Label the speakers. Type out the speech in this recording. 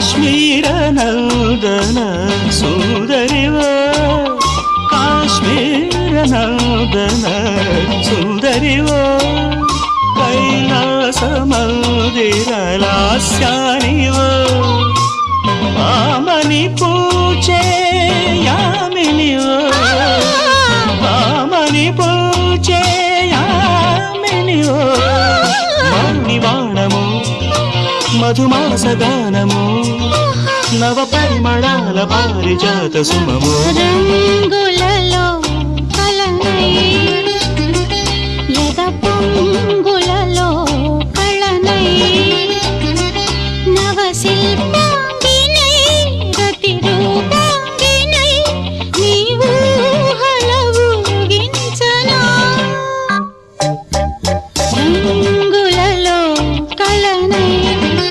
Speaker 1: కాశ్మీర నందన సుందరివో కాశ్మీర నందన సుందరివో కైలాస మందిర లాస్యానివో ఆమని పూచే యామినివో ఆమని పూచే యామినివో మణివాణము మధుమాసగానము నవ పరిమళాల పారిజాత సుమము
Speaker 2: రంగులలో కలనై ఎద